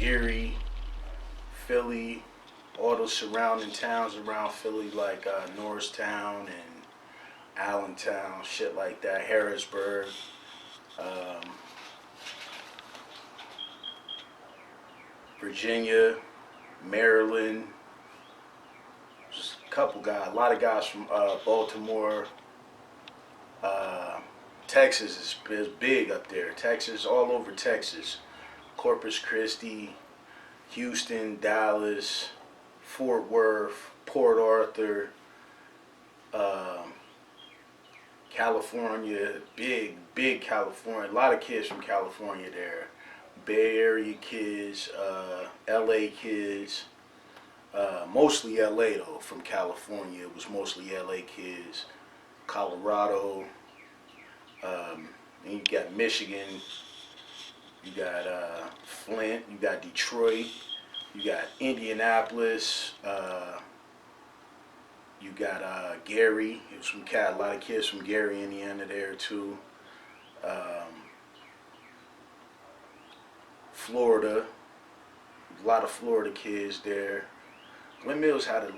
Erie, Philly, all those surrounding towns around Philly like Norristown and Allentown, shit like that, Harrisburg. Um, Virginia, Maryland, just a couple guys, a lot of guys from Baltimore. Uh, Texas is big up there. Texas, all over Texas. Corpus Christi, Houston, Dallas, Fort Worth, Port Arthur, um, California, big California. A lot of kids from California there. Bay Area kids, LA kids, mostly LA though. From California, it was mostly LA kids. Colorado, and you got Michigan, you got Flint, you got Detroit, you got Indianapolis, you got Gary. It was from a lot of kids from Gary, Indiana there too. Florida, a lot of Florida kids there. Glen Mills had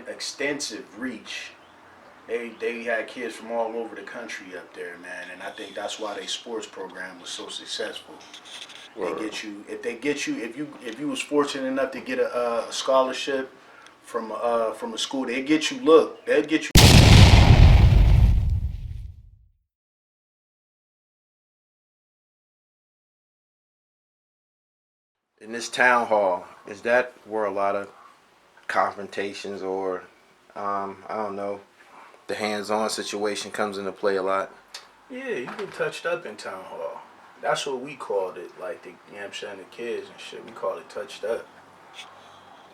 extensive reach. They had kids from all over the country up there, man, and I think that's why their sports program was so successful. Word. If you was fortunate enough to get a scholarship from a school, they'd get you. In this town hall, is that where a lot of confrontations or, I don't know, the hands-on situation comes into play a lot? Yeah, you get touched up in town hall. That's what we called it, like the, you know what I'm saying, the kids and shit. We call it touched up.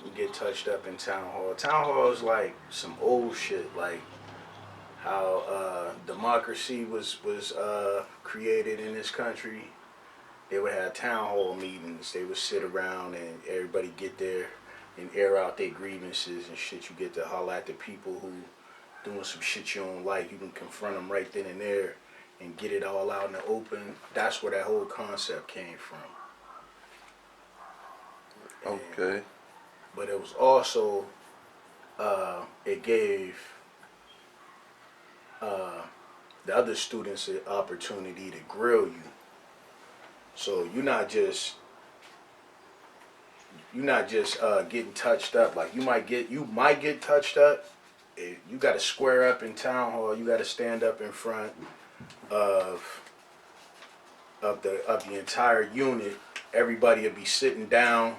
You get touched up in town hall. Town hall is like some old shit, like how democracy was created in this country. They would have town hall meetings. They would sit around and everybody get there and air out their grievances and shit. You get to holler at the people who doing some shit you don't like. You can confront them right then and there and get it all out in the open. That's where that whole concept came from. Okay. But it was also, it gave the other students an opportunity to grill you. So you're not just getting touched up. Like you might get touched up. You got to square up in town hall. You got to stand up in front of the entire unit. Everybody will be sitting down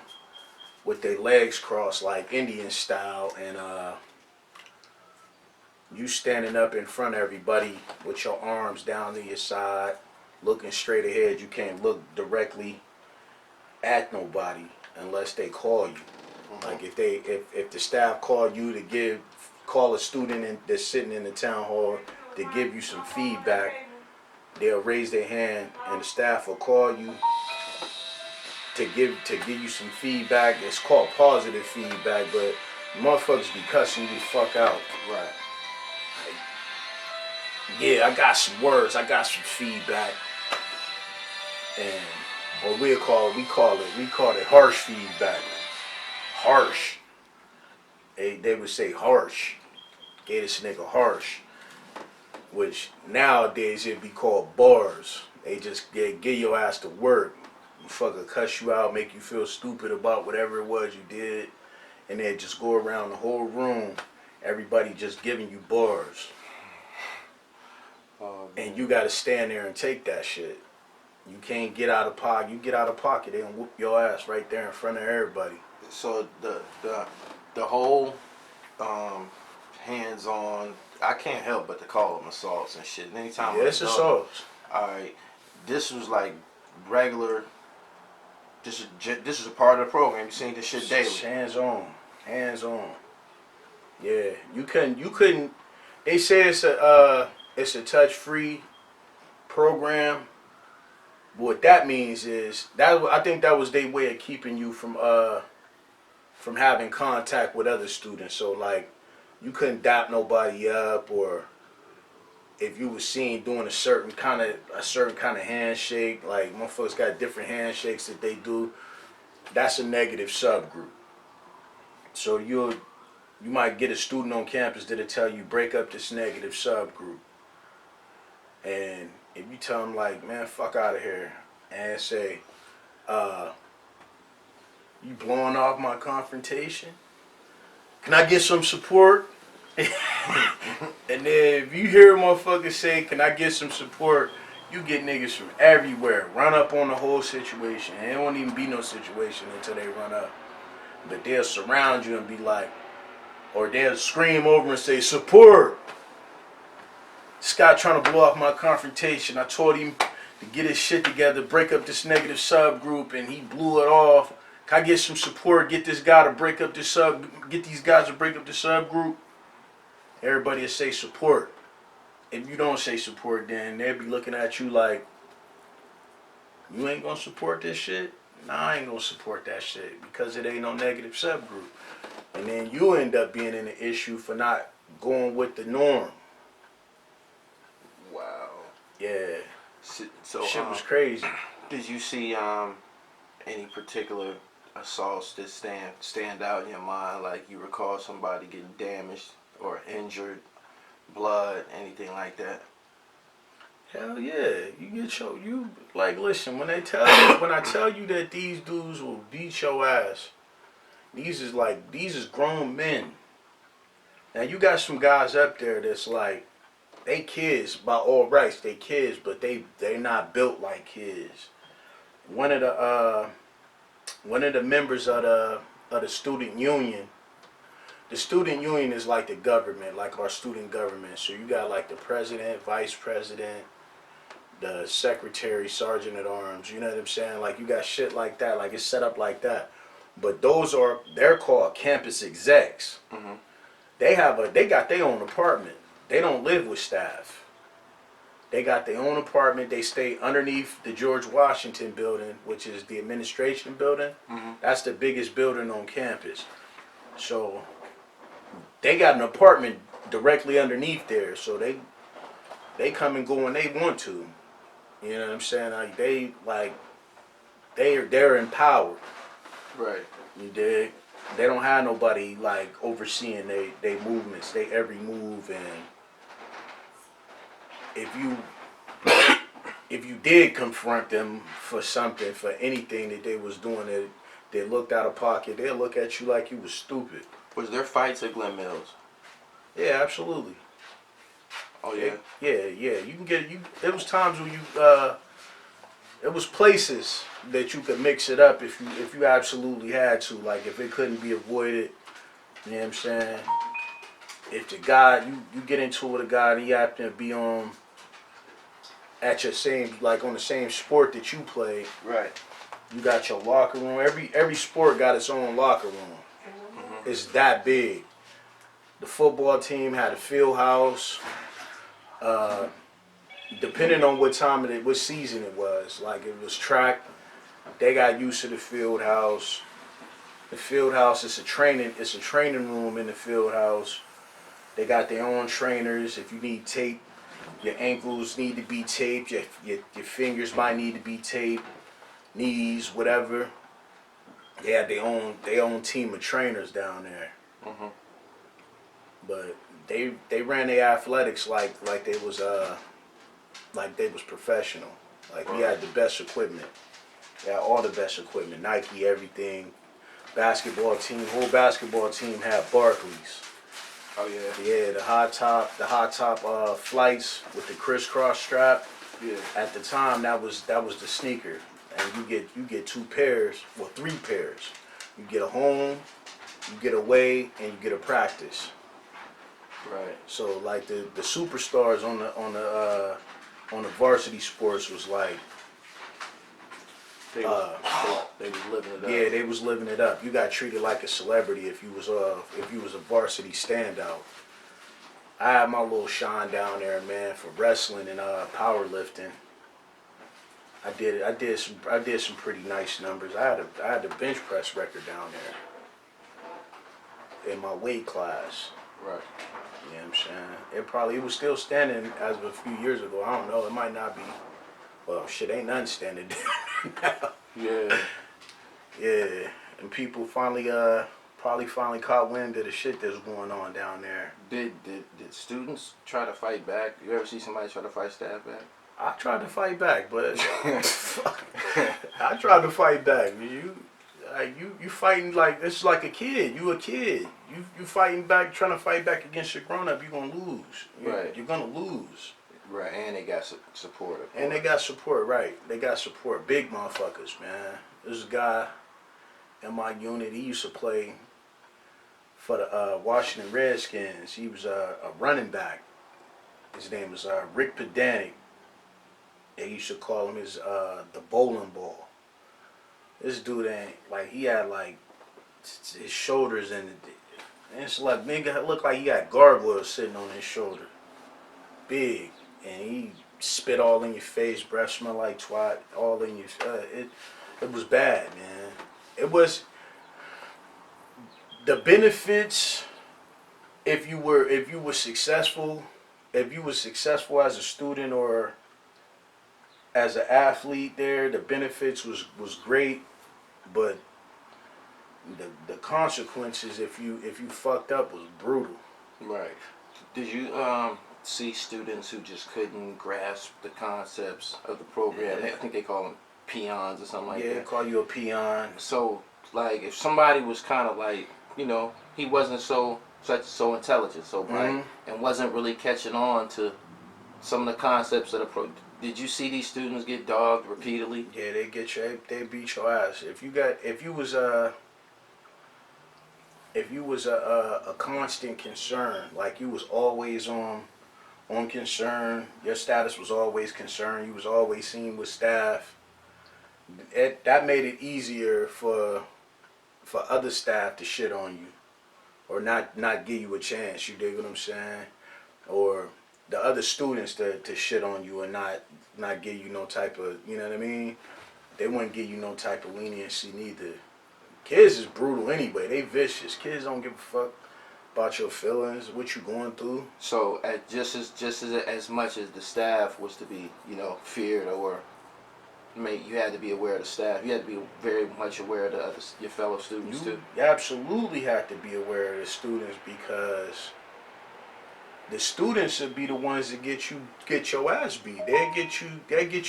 with their legs crossed like Indian style, and you standing up in front of everybody with your arms down to your side, looking straight ahead. You can't look directly at nobody unless they call you. Mm-hmm. Like if the staff call you to call a student that's sitting in the town hall to give you some feedback, they'll raise their hand and the staff will call you to give you some feedback. It's called positive feedback, but motherfuckers be cussing you the fuck out. Right. Like, yeah, I got some words, I got some feedback. And or we call it harsh feedback. Harsh. They would say harsh. Gave this nigga harsh. Which nowadays it'd be called bars. They just get your ass to work. Fucker cuss you out, make you feel stupid about whatever it was you did, and then just go around the whole room, everybody just giving you bars. And you gotta stand there and take that shit. You can't get out of pocket. You get out of pocket, they gonna whoop your ass right there in front of everybody. So the whole hands-on, I can't help but to call them assaults and shit. And anytime it's assaults. Alright, this was like regular. This is a part of the program. You seen this shit daily. Hands on. Yeah, you couldn't. They say it's a touch-free program. What that means is that I think that was their way of keeping you from having contact with other students. So like, you couldn't dap nobody up, or if you was seen doing a certain kind of handshake, like motherfuckers got different handshakes that they do. that's a negative subgroup. So you might get a student on campus that'll tell you break up this negative subgroup. And if you tell them like, man, fuck out of here, and say, you blowing off my confrontation? Can I get some support? And then if you hear a motherfucker say, can I get some support? You get niggas from everywhere run up on the whole situation. And it won't even be no situation until they run up. But they'll surround you and be like, or they'll scream over and say, support. This guy trying to blow off my confrontation. I told him to get his shit together, break up this negative subgroup, and he blew it off. Can I get some support? Get this guy to break up this get these guys to break up the subgroup. Everybody will say support. If you don't say support, then they'll be looking at you like, you ain't gonna support this shit? Nah, I ain't gonna support that shit because it ain't no negative subgroup. And then you end up being in an issue for not going with the norm. Wow. Yeah. So shit was crazy. Did you see any particular assaults that stand out in your mind? Like you recall somebody getting damaged or injured, blood, anything like that? Hell yeah. You like listen, when I tell you that these dudes will beat your ass, these is grown men. Now you got some guys up there that's like, they kids by all rights, they kids, but they not built like kids. One of the members of the student union. The student union is like the government, like our student government. So you got like the president, vice president, the secretary, sergeant at arms. You know what I'm saying? Like you got shit like that. Like it's set up like that. But they're called campus execs. Mm-hmm. They got their own apartment. They don't live with staff. They got their own apartment. They stay underneath the George Washington building, which is the administration building. Mm-hmm. That's the biggest building on campus. So they got an apartment directly underneath there. So they come and go when they want to. You know what I'm saying? They're empowered. Right. You dig? They don't have nobody like overseeing they movements, they every move. And if you did confront them for something, for anything that they was doing that looked out of pocket, they'll look at you like you was stupid. Was there fights at Glen Mills? Yeah, absolutely. Oh yeah. Yeah. You can get There was times when it was places that you could mix it up if you absolutely had to. Like if it couldn't be avoided, you know what I'm saying? If the guy you get into it with a guy and he happened to be on at your same on the same sport that you play. Right. You got your locker room. Every sport got its own locker room. Mm-hmm. It's that big. The football team had a field house. Depending on what season it was, like it was track, they got used to the field house. The field house is a training room in the field house. They got their own trainers. If you need tape, your ankles need to be taped. Your fingers might need to be taped. Knees, whatever. They had their own team of trainers down there. Mm-hmm. But they ran their athletics like they was professional. Like we had the best equipment. We had all the best equipment. Nike, everything. Whole basketball team had Barclays. Oh yeah. Yeah, the high top flights with the crisscross strap. Yeah. At the time that was the sneaker. And you get 2 pairs, well 3 pairs. You get a home, you get away, and you get a practice. Right. So like the superstars on the varsity sports was like they was living it up. Yeah, they was living it up. You got treated like a celebrity if you was a varsity standout. I had my little shine down there, man, for wrestling and powerlifting. I did some pretty nice numbers. I had a bench press record down there in my weight class. Right. You know what I'm saying? It was still standing as of a few years ago. I don't know. It might not be. Well, shit, ain't nothing standing now. Yeah. Yeah, and people finally probably finally caught wind of the shit that's going on down there. Did students try to fight back? You ever see somebody try to fight staff back? I tried to fight back, but I tried to fight back. You fighting like it's like a kid. You a kid. You fighting back, trying to fight back against your grown up. You gonna lose. Right. You're gonna lose. Right, and they got support. And they got support. Right. They got support. Big motherfuckers, man. There's a guy in my unit. He used to play for the Washington Redskins. He was a running back. His name was Rick Pedantic. They used to call him the bowling ball. This dude ain't like he had like his shoulders and it's like nigga looked like he got gargoyles sitting on his shoulder, big, and he spit all in your face, breath smell like twat, all in your. It was bad, man. It was the benefits if you were successful, if you were successful as a student or as an athlete there, the benefits was great, but the consequences if you fucked up was brutal. Right. Did you see students who just couldn't grasp the concepts of the program? Yeah. I think they call them peons or something like Yeah, that. call you a peon. So, like, if somebody was kind of like, he wasn't so intelligent, so bright, and wasn't really catching on to some of the concepts of the program. Did you see these students get dogged repeatedly? Yeah, they beat your ass. If you was a constant concern, like you was always on concern, your status was always concern, you was always seen with staff. That made it easier for other staff to shit on you, or not give you a chance. You dig what I'm saying? Or the other students to shit on you and not give you no type of, you know what I mean? They wouldn't give you no type of leniency neither. Kids is brutal anyway. They vicious. Kids don't give a fuck about your feelings, what you going through. So just as much as the staff was to be, feared, or you had to be aware of the staff. You had to be very much aware of your fellow students too. You absolutely have to be aware of the students, because the students would be the ones that get your ass beat. They get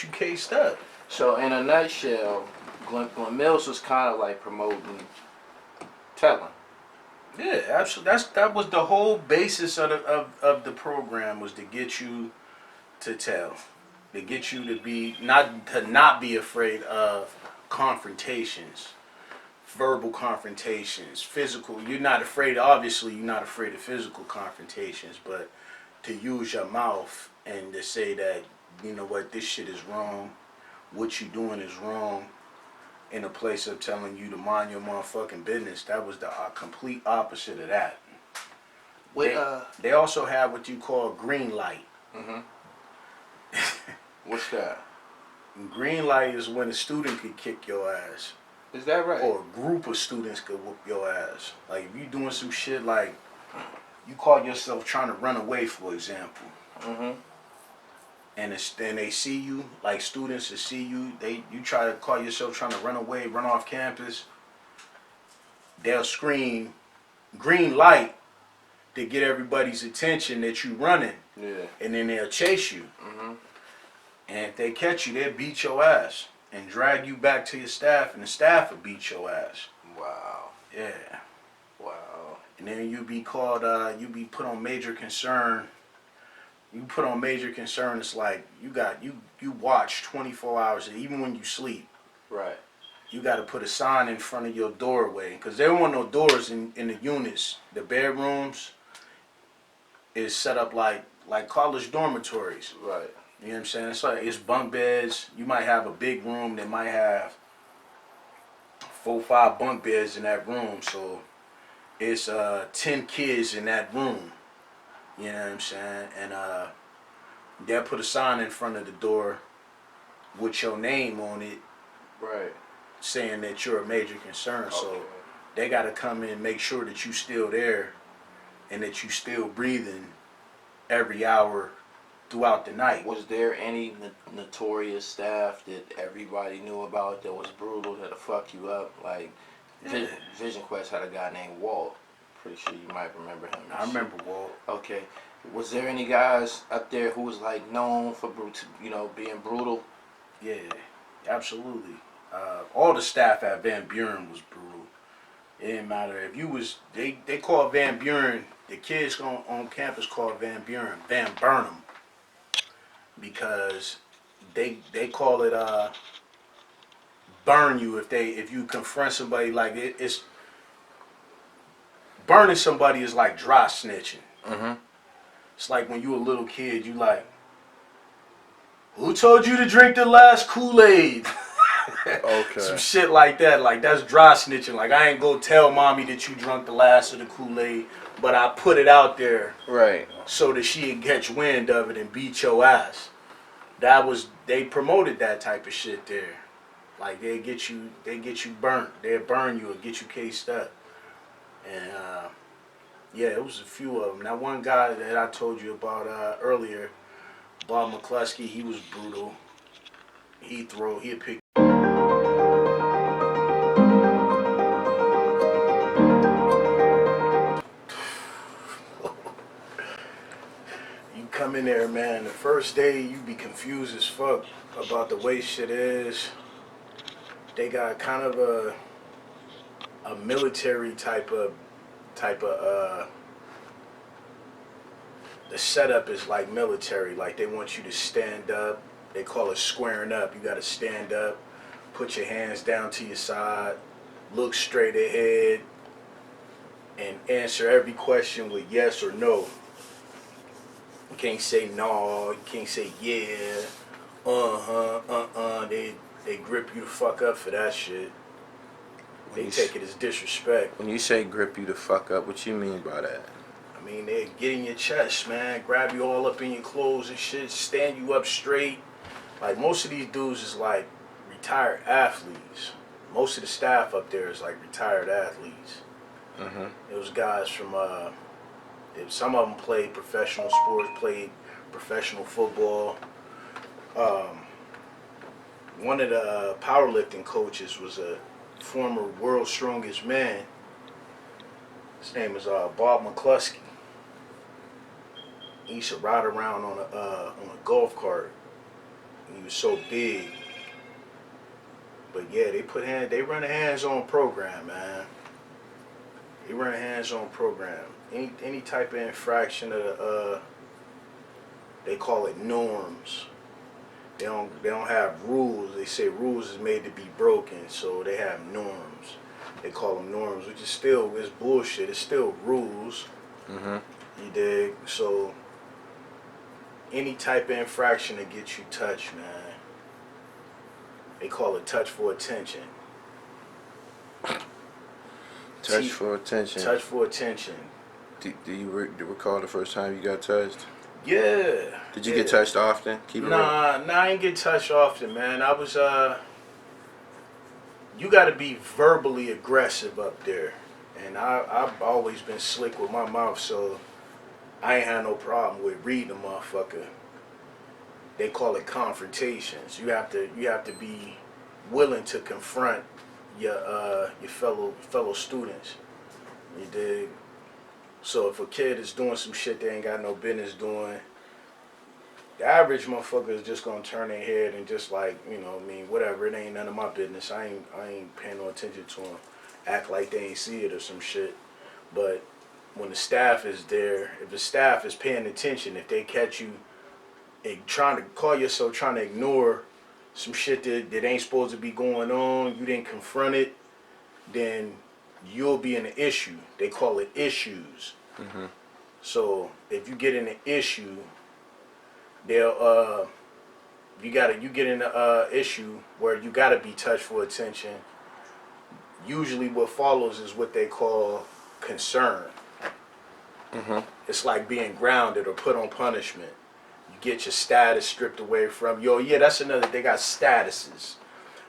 you cased up. So in a nutshell, Glen Mills was kind of like promoting telling. Yeah, absolutely. That was the whole basis of the program, was to get you to tell, to get you to not be afraid of confrontations, verbal confrontations, physical. You're not afraid. Obviously, you're not afraid of physical confrontations, but to use your mouth and to say that, you know what, this shit is wrong, what you doing is wrong, in a place of telling you to mind your motherfucking business. That was the complete opposite of that. They also have what you call green light. Mm-hmm. What's that? Green light is when a student could kick your ass. Is that right? Or a group of students could whoop your ass. Like if you doing some shit like you call yourself trying to run away, for example. Mm-hmm. And they see you, like students that see you, you try to call yourself trying to run away, run off campus, they'll scream green light to get everybody's attention that you running. Yeah. And then they'll chase you. Mm-hmm. And if they catch you, they'll beat your ass and drag you back to your staff, and the staff will beat your ass. Wow. Yeah. Wow. And then you be called, you be put on major concern. You put on major concern, it's like you watch 24 hours, even when you sleep. Right. You got to put a sign in front of your doorway, because there weren't no doors in the units. The bedrooms is set up like college dormitories. Right. You know what I'm saying? It's bunk beds. You might have a big room that might have 4 or 5 bunk beds in that room. So it's 10 kids in that room. You know what I'm saying? And they'll put a sign in front of the door with your name on it. Right. Saying that you're a major concern. Okay. So they got to come in and make sure that you still there and that you still breathing every hour throughout the night. Was there any notorious staff that everybody knew about that was brutal, that'll fuck you up? Like, Vision Quest had a guy named Walt. Pretty sure you might remember him. I remember Walt. Okay. Was there any guys up there who was like known for being brutal? Yeah, absolutely. All the staff at Van Buren was brutal. It didn't matter if you was. They called Van Buren. The kids on campus called Van Buren Van Burnham because they call it burn you if you confront somebody like it's burning somebody is like dry snitching. Mm-hmm. It's like when you a little kid, you like, who told you to drink the last Kool-Aid? Okay. Some shit like that. Like, that's dry snitching. Like, I ain't go tell mommy that you drunk the last of the Kool-Aid, but I put it out there. Right. So that she'd catch wind of it and beat your ass. They promoted that type of shit there. Like, they get you burnt. They'll burn you and get you cased up. And, yeah, it was a few of them. That one guy that I told you about earlier, Bob McCluskey, he was brutal. He'd pick. You come in there, man, the first day you be confused as fuck about the way shit is. They got kind of a military type of the setup is like military. Like, they want you to stand up. They call it squaring up. You got to stand up, put your hands down to your side, look straight ahead, and answer every question with yes or no. You can't say no. You can't say yeah. They grip you the fuck up for that shit. They take it as disrespect. When you say grip you the fuck up, what you mean by that? I mean, they get in your chest, man. Grab you all up in your clothes and shit. Stand you up straight. Like, most of these dudes is like retired athletes. Most of the staff up there is like retired athletes. Mm-hmm. It was guys from, some of them played professional sports, played professional football. One of the powerlifting coaches was a former world's strongest man. His name is Bob McCluskey. He used to ride around on a golf cart. He was so big. But yeah, they run a hands-on program, man. They run a hands-on program. Any type of infraction of they call it norms. They don't have rules. They say rules is made to be broken, so they have norms. They call them norms, which is bullshit. It's still rules. Mm-hmm. You dig? So any type of infraction that gets you touched, man, they call it touch for attention. Touch for attention. Touch for attention. Do you recall the first time you got touched? Yeah. Did you get touched often? Keep it real. Nah, I ain't get touched often, man. I was you got to be verbally aggressive up there, and I've always been slick with my mouth, so I ain't had no problem with reading a motherfucker. They call it confrontations. You have to be willing to confront your fellow students. You dig? So if a kid is doing some shit they ain't got no business doing, the average motherfucker is just gonna turn their head and just like, whatever, it ain't none of my business. I ain't paying no attention to them. Act like they ain't see it or some shit. But when the staff is there, if the staff is paying attention, if they catch you trying to ignore some shit that ain't supposed to be going on, you didn't confront it, then you'll be in an issue. They call it issues. Mm-hmm. So if you get in an issue, you get in an issue where you gotta be touched for attention. Usually what follows is what they call concern. Mm-hmm. It's like being grounded or put on punishment. You get your status stripped away from you. Yeah, that's another. They got statuses,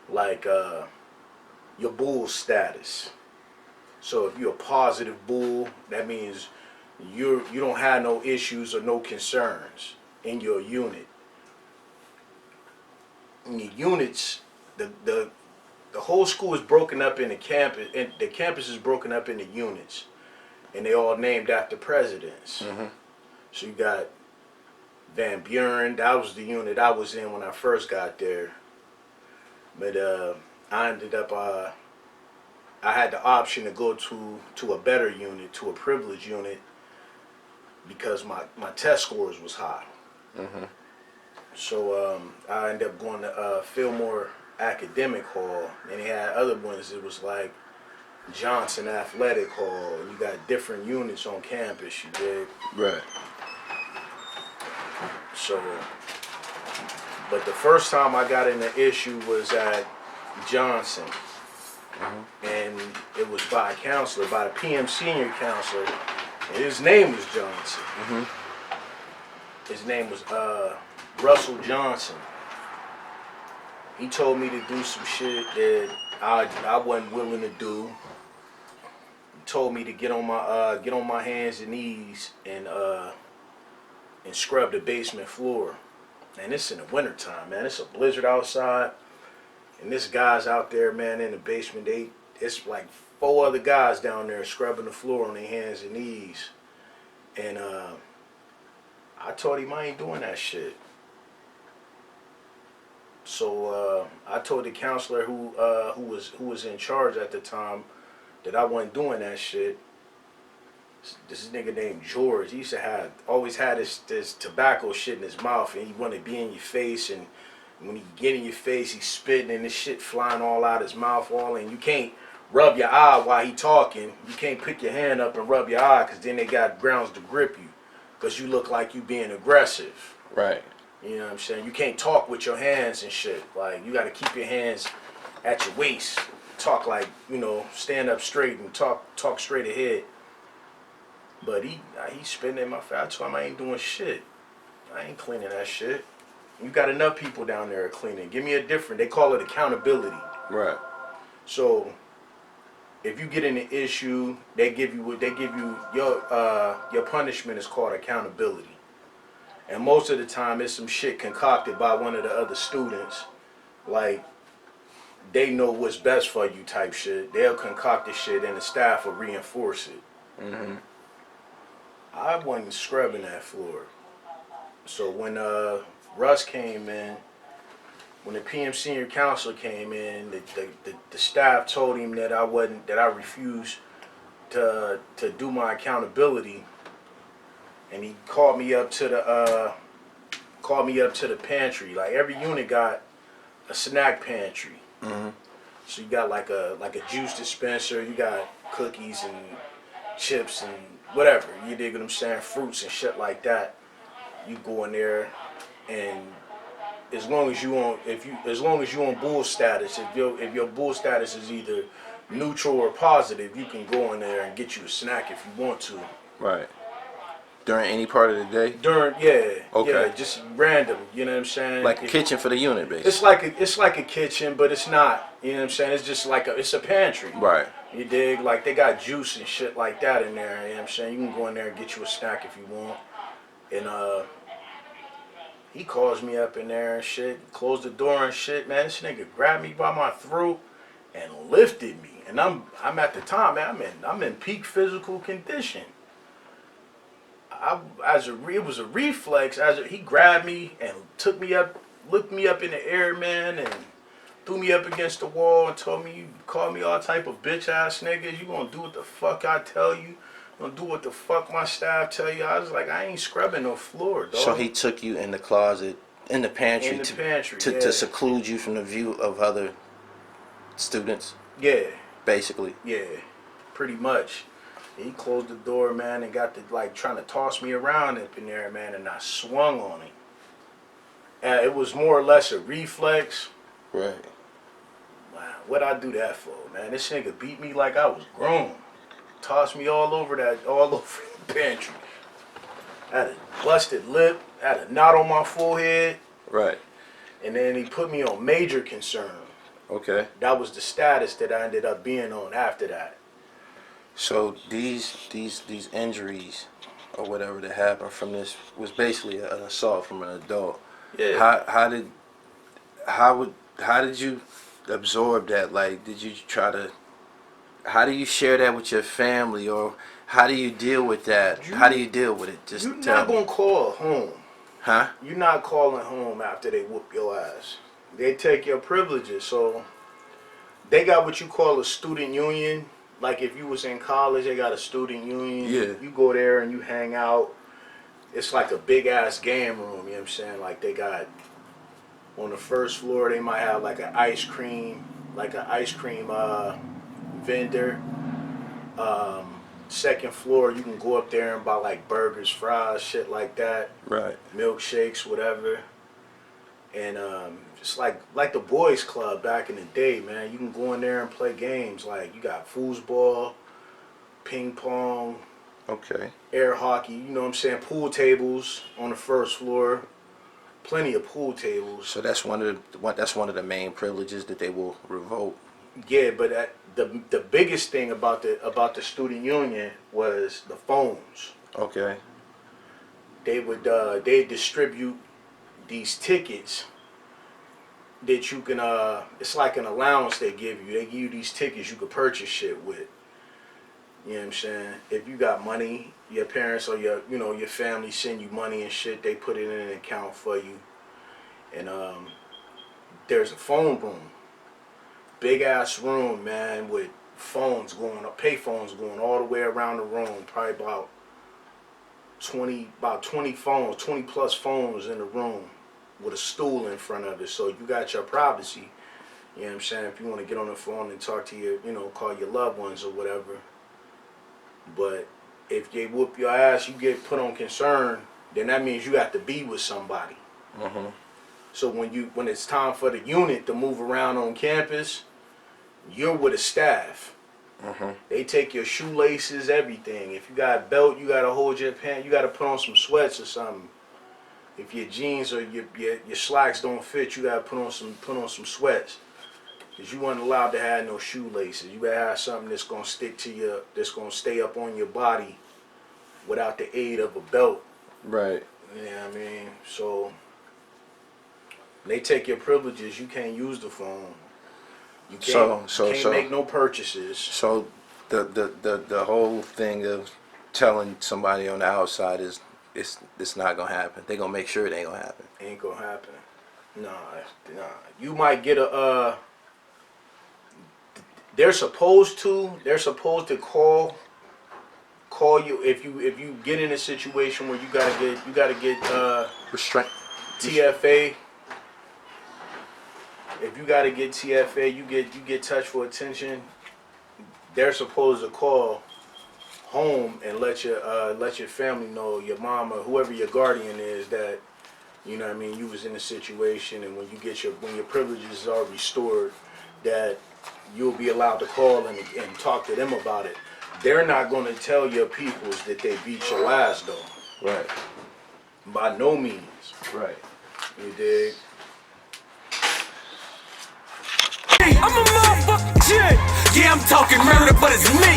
like your bull status. So if you're a positive bull, that means you don't have no issues or no concerns. in your unit. In your units, the whole school is broken up in the campus, and the campus is broken up into units, and they all named after presidents. Mm-hmm. So you got Van Buren. That was the unit I was in when I first got there. But I ended up I had the option to go to a better unit, to a privileged unit, because my test scores was high. Mm-hmm. So I ended up going to Fillmore Academic Hall, and they had other ones. It was like Johnson Athletic Hall. You got different units on campus, you dig? Right. So, but the first time I got in the issue was at Johnson. Mm-hmm. And it was by a counselor, by a PM senior counselor, and his name was Johnson. Mm-hmm. His name was Russell Johnson. He told me to do some shit that I wasn't willing to do. He told me to get on my hands and knees and scrub the basement floor. And it's in the wintertime, man. It's a blizzard outside. And this guy's out there, man, in the basement. It's like 4 other guys down there scrubbing the floor on their hands and knees. And I told him I ain't doing that shit. So I told the counselor who was in charge at the time that I wasn't doing that shit. This nigga named George. He used to always had this tobacco shit in his mouth, and he wanted to be in your face, and when he get in your face, he's spitting and this shit flying all out his mouth, and you can't rub your eye while he talking. You can't pick your hand up and rub your eye, because then they got grounds to grip you, because you look like you being aggressive. Right. You know what I'm saying? You can't talk with your hands and shit. Like, you got to keep your hands at your waist. Talk like, stand up straight and talk straight ahead. But he spitting in my face. I told him I ain't doing shit. I ain't cleaning that shit. You got enough people down there cleaning. Give me a different. They call it accountability. Right. So if you get in an issue, they give you your punishment is called accountability. And most of the time, it's some shit concocted by one of the other students. Like, they know what's best for you type shit. They'll concoct the shit and the staff will reinforce it. Mm-hmm. I wasn't scrubbing that floor. So when Russ came in, when the PM senior counselor came in, the staff told him that I refused to do my accountability. And he called me up to the pantry. Like, every unit got a snack pantry. Mm-hmm. So you got like a juice dispenser. You got cookies and chips and whatever. You dig what I'm saying? Fruits and shit like that. You go in there, and as long as you on bull status, if your bull status is either neutral or positive, you can go in there and get you a snack if you want to. Right. During any part of the day? Yeah, just random. You know what I'm saying? Like a kitchen for the unit, basically. It's like a kitchen, but it's not. You know what I'm saying? It's just like it's a pantry. Right. You dig? Like, they got juice and shit like that in there. You know what I'm saying? You can go in there and get you a snack if you want. And he calls me up in there and shit, closed the door and shit. Man, this nigga grabbed me by my throat and lifted me. And I'm at the time, man, I'm in peak physical condition. It was a reflex. He grabbed me and took me up, looked me up in the air, man, and threw me up against the wall and told me, you call me all type of bitch ass niggas. You gonna do what the fuck I tell you. You gonna do what the fuck my staff tell you. I was like, I ain't scrubbing no floor, dog. So he took you in the closet, in the pantry, to seclude you from the view of other students? Yeah. Basically? Yeah, pretty much. He closed the door, man, and got to, like, trying to toss me around up in there, man, and I swung on him. It was more or less a reflex. Right. Wow, what'd I do that for, man? This nigga beat me like I was grown. Tossed me all over the pantry. I had a busted lip, had a knot on my forehead. Right. And then he put me on major concern. Okay. That was the status that I ended up being on after that. So these injuries, or whatever that happened from this was basically an assault from an adult. Yeah. How did you absorb that? Like, did you try to? How do you share that with your family, or how do you deal with that? How do you deal with it? Just You're tell not me. gonna call home. Huh? You're not calling home after they whoop your ass. They take your privileges. So they got what you call a student union. Like if you was in college, they got a student union. Yeah. You go there and you hang out. It's like a big ass game room. You know what I'm saying? Like they got on the first floor, they might have like an ice cream vendor. Second floor, you can go up there and buy like burgers, fries, shit like that. Right. Milkshakes, whatever. And just like the boys club back in the day, man. You can go in there and play games. Like you got foosball, ping pong, Okay. air hockey, you know what I'm saying? Pool tables on the first floor. Plenty of pool tables. So that's one of the main privileges that they will revoke. Yeah, but the biggest thing about the student union was the phones. Okay. They would they distribute these tickets that you can it's like an allowance they give you. They give you these tickets you could purchase shit with. You know what I'm saying? If you got money, your parents or your family send you money and shit, they put it in an account for you. And there's a phone room. Big ass room, man, with phones going up, pay phones going all the way around the room. Probably about 20 phones, 20 plus phones in the room with a stool in front of it. So you got your privacy. You know what I'm saying? If you want to get on the phone and talk to your, call your loved ones or whatever. But if they whoop your ass, you get put on concern, then that means you got to be with somebody. Mm-hmm. So when it's time for the unit to move around on campus, you're with a staff. Mm-hmm. They take your shoelaces, everything. If you got a belt, you gotta hold your pants. You gotta put on some sweats or something. If your jeans or your slacks don't fit, you gotta put on some sweats. Cause you weren't allowed to have no shoelaces. You gotta have something that's gonna that's gonna stay up on your body without the aid of a belt. Right. You know what I mean? So they take your privileges. You can't use the phone. You can't make no purchases. So the whole thing of telling somebody on the outside is it's not gonna happen. They gonna make sure it ain't gonna happen. Ain't gonna happen. Nah. You might get a they're supposed to call you if you get in a situation where you gotta get Restraint. TFA. If you gotta get TFA, you get touched for attention. They're supposed to call home and let your family know, your mom or whoever your guardian is, that you know what I mean, you was in a situation, and when your privileges are restored, that you'll be allowed to call and talk to them about it. They're not going to tell your peoples that they beat your ass though. Right. By no means. Right. You dig? I'm a motherfucking G. Yeah, I'm talking murder, but it's me.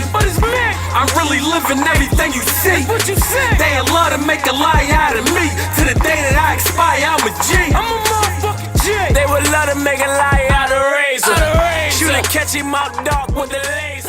I'm really living everything you see. That's what you say. They love to make a lie out of me. To the day that I expire, I'm a G. I'm a motherfucking G. They would love to make a lie out of Razor. Shoot and catch him out dark with the laser.